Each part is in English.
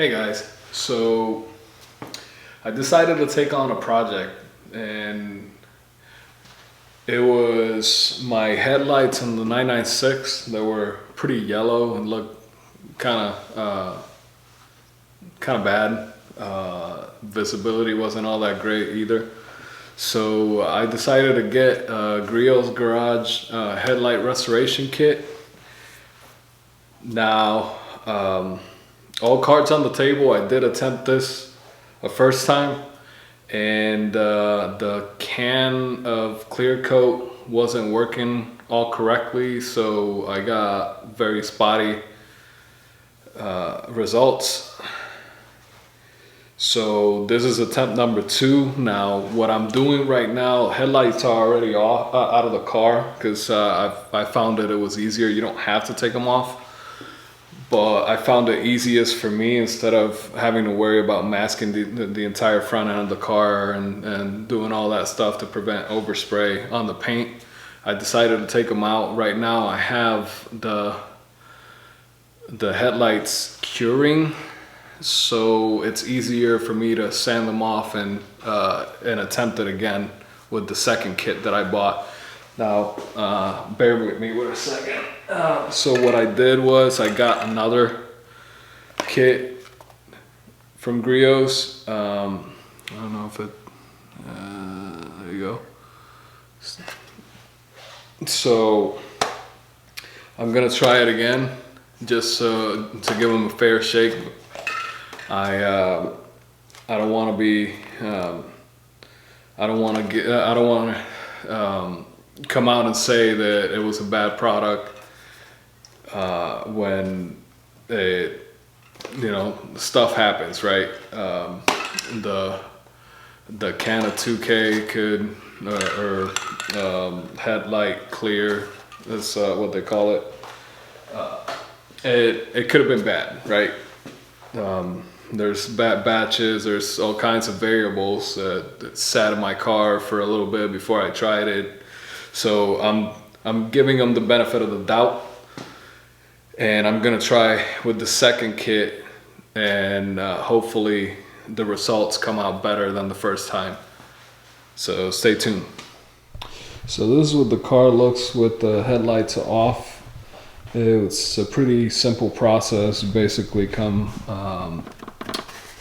Hey guys, so I decided to take on a project, and it was my headlights on the 996 that were pretty yellow and looked kind of bad. Visibility wasn't all that great either. So I decided to get Griot's Garage headlight restoration kit. Now, all cards on the table. I did attempt this a first time, and the can of clear coat wasn't working all correctly, so I got very spotty results. So this is attempt number 2. Now what I'm doing right now, headlights are already off out of the car because I found that it was easier. You don't have to take them off. But I found it easiest for me, instead of having to worry about masking the entire front end of the car and doing all that stuff to prevent overspray on the paint. I decided to take them out. Right now I have the headlights curing, so it's easier for me to sand them off and attempt it again with the second kit that I bought. Now, bear with me for a second. So what I did was I got another kit from Griot's. I don't know if it, there you go. So I'm gonna try it again, just to give them a fair shake. I don't want to be, I don't want to come out and say that it was a bad product when stuff happens, right? The can of 2K could headlight clear, that's what they call it. It could have been bad, right? There's bad batches, there's all kinds of variables that sat in my car for a little bit before I tried it. So I'm giving them the benefit of the doubt, and I'm gonna try with the second kit, and hopefully the results come out better than the first time. So stay tuned. So this is what the car looks with the headlights off. It's a pretty simple process. You basically come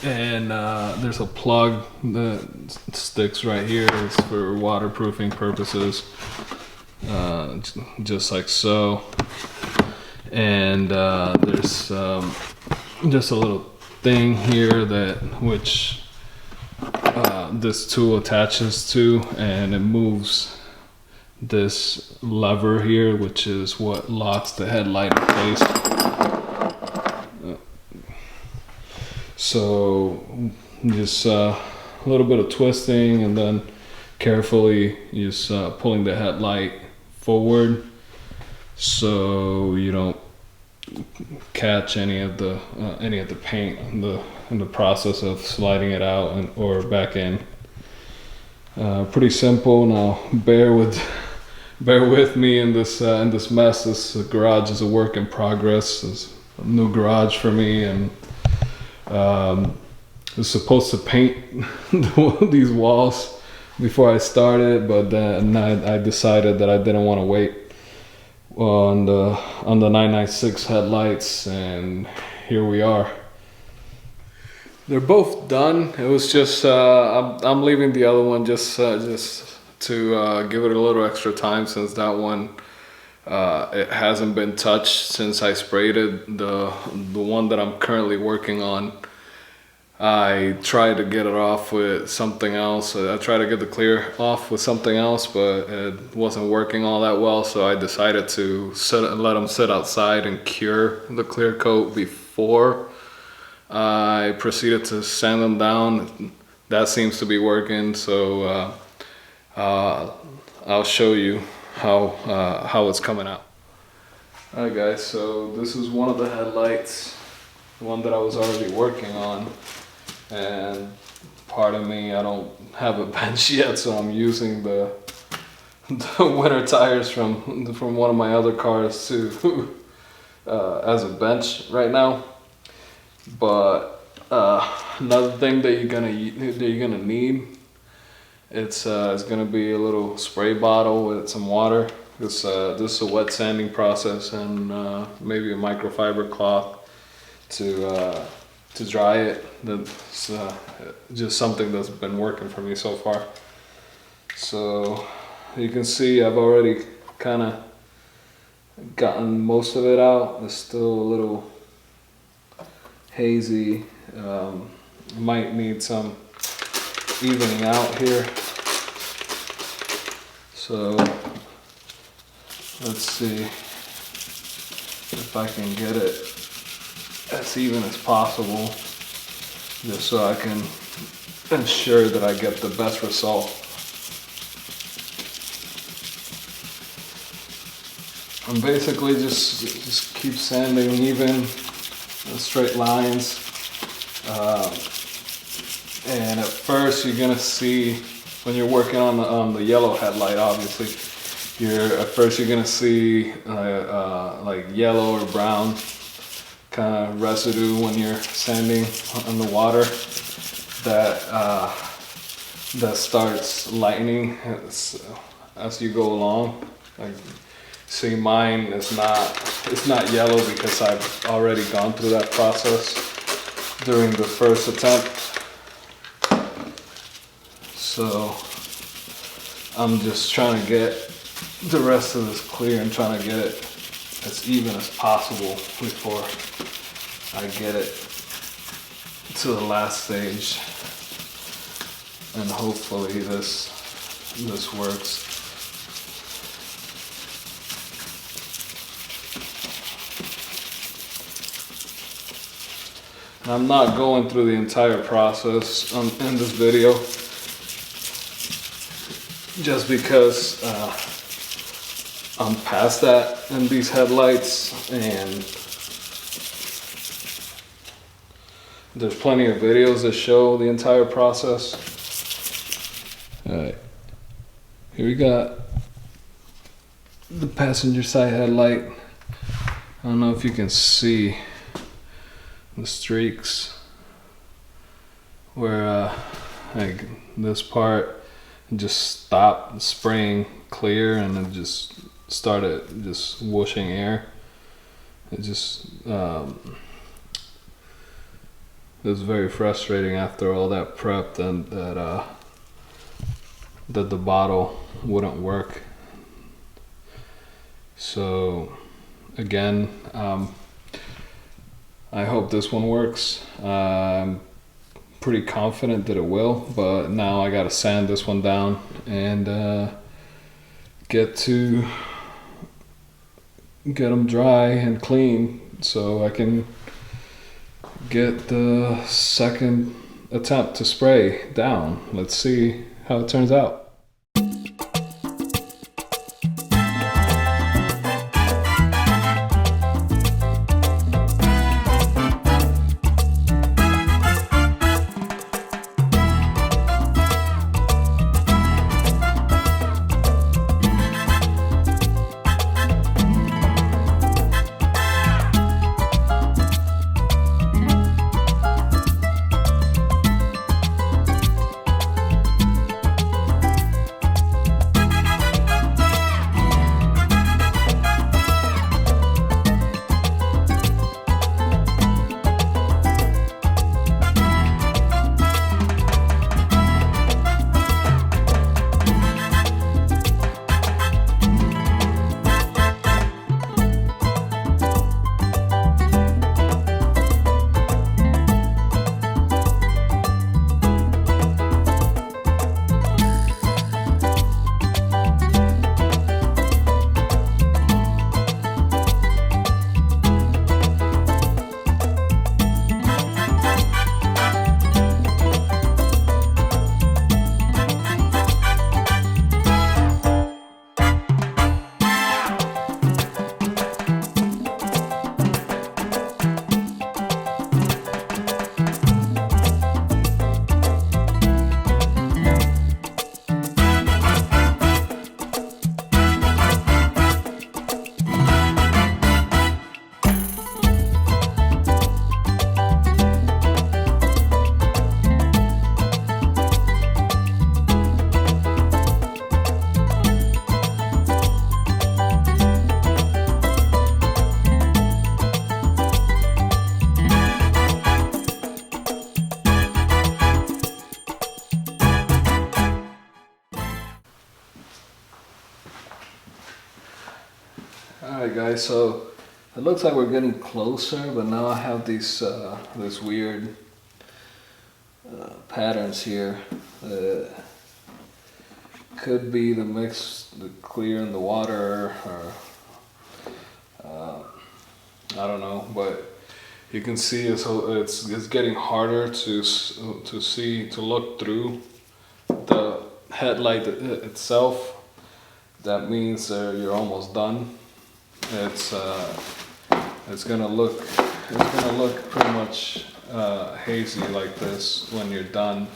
there's a plug that sticks right here. It's for waterproofing purposes, just like so. And there's just a little thing here which this tool attaches to, and it moves this lever here, which is what locks the headlight in place. So just a little bit of twisting, and then carefully just pulling the headlight forward so you don't catch any of the paint in the process of sliding it out or back in. Pretty simple. Now bear with me in this mess. This garage is a work in progress. It's a new garage for me, and I was supposed to paint these walls before I started, but then I decided that I didn't want to wait on the 996 headlights, and here we are. They're both done. It was just I'm leaving the other one just to give it a little extra time, since that one it hasn't been touched since I sprayed it. The one that I'm currently working on, I tried to get it off with something else. I tried to get the clear off with something else, but it wasn't working all that well. So I decided to let them sit outside and cure the clear coat before I proceeded to sand them down. That seems to be working. So I'll show you how it's coming out. All right, guys. So this is one of the headlights, the one that I was already working on. And pardon me, I don't have a bench yet, so I'm using the winter tires from one of my other cars as a bench right now. But Another thing that you're gonna need, it's gonna be a little spray bottle with some water. This is a wet sanding process, and maybe a microfiber cloth to dry it. That's just something that's been working for me so far. So you can see I've already kind of gotten most of it out. There's still a little hazy. Might need some evening out here. So let's see if I can get it as even as possible, just so I can ensure that I get the best result. And basically just keep sanding even, straight lines. And at first you're gonna see, when you're working on the yellow headlight, obviously, at first you're gonna see like yellow or brown kind of residue when you're sanding on the water that starts lightening as you go along. Like, see, mine is it's not yellow because I've already gone through that process during the first attempt. So I'm just trying to get the rest of this clear and trying to get it as even as possible before I get it to the last stage. And hopefully this works. I'm not going through the entire process in this video, just because I'm past that in these headlights, and there's plenty of videos that show the entire process. Alright, here we got the passenger side headlight. I don't know if you can see the streaks where like this part just stopped spraying clear and it just started just whooshing air. It just it was very frustrating after all that prep, and that the bottle wouldn't work. So again, I hope this one works. I'm pretty confident that it will, but now I gotta sand this one down and get them dry and clean so I can get the second attempt to spray down. Let's see how it turns out. guys, so it looks like we're getting closer, but now I have these this weird patterns here. Could be the mix, the clear in the water, or I don't know, but you can see it's getting harder to see, to look through the headlight itself. That means you're almost done. It's gonna look pretty much hazy like this when you're done.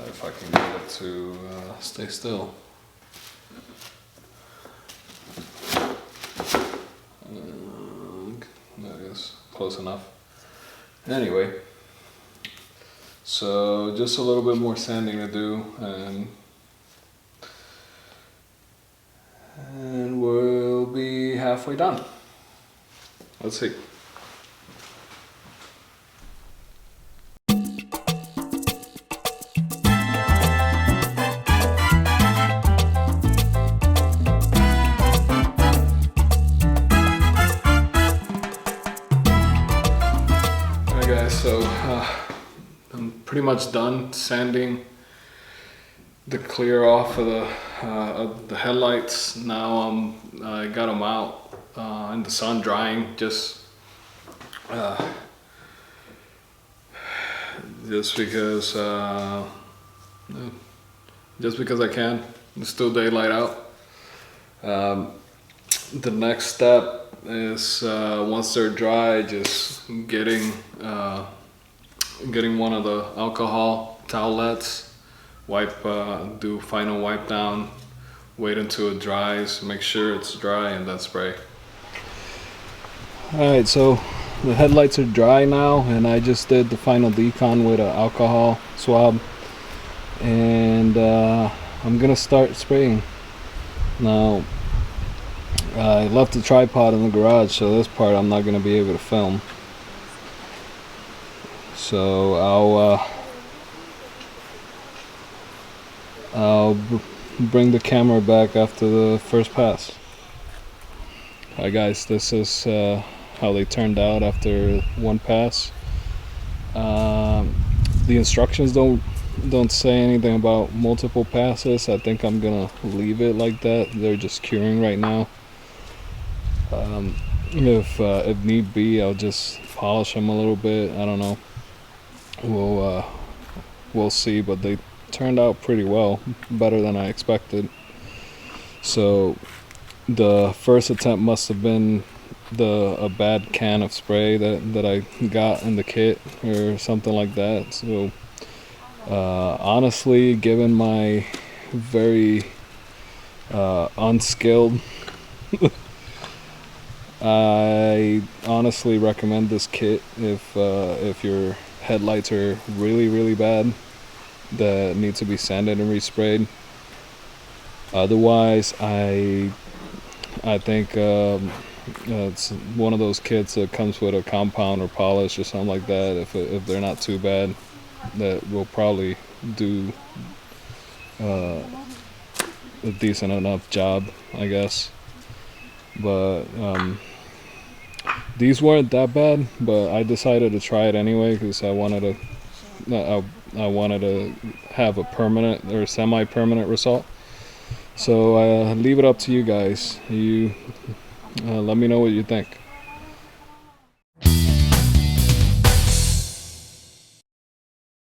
If I can get it to stay still. That is close enough. Anyway, so just a little bit more sanding to do, and we'll be halfway done. Let's see. So I'm pretty much done sanding the clear off of the headlights. Now I got them out in the sun drying, just because I can. It's still daylight out. The next step is once they're dry, just getting one of the alcohol towelettes, do final wipe down, wait until it dries, make sure it's dry, and then spray. Alright, so the headlights are dry now, and I just did the final decon with an alcohol swab, and I'm gonna start spraying. Now I left the tripod in the garage, so this part I'm not going to be able to film. So I'll bring the camera back after the first pass. Alright guys, this is how they turned out after one pass. The instructions don't say anything about multiple passes. I think I'm going to leave it like that. They're just curing right now. If need be, I'll just polish them a little bit. I don't know. We'll see, but they turned out pretty well, better than I expected. So the first attempt must have been a bad can of spray that I got in the kit or something like that. So honestly, given my very unskilled I honestly recommend this kit if your headlights are really bad that need to be sanded and resprayed. Otherwise, I think it's one of those kits that comes with a compound or polish or something like that. If they're not too bad, that will probably do a decent enough job, I guess. But these weren't that bad, but I decided to try it anyway because I wanted to have a permanent or semi-permanent result. So leave it up to you guys. You let me know what you think.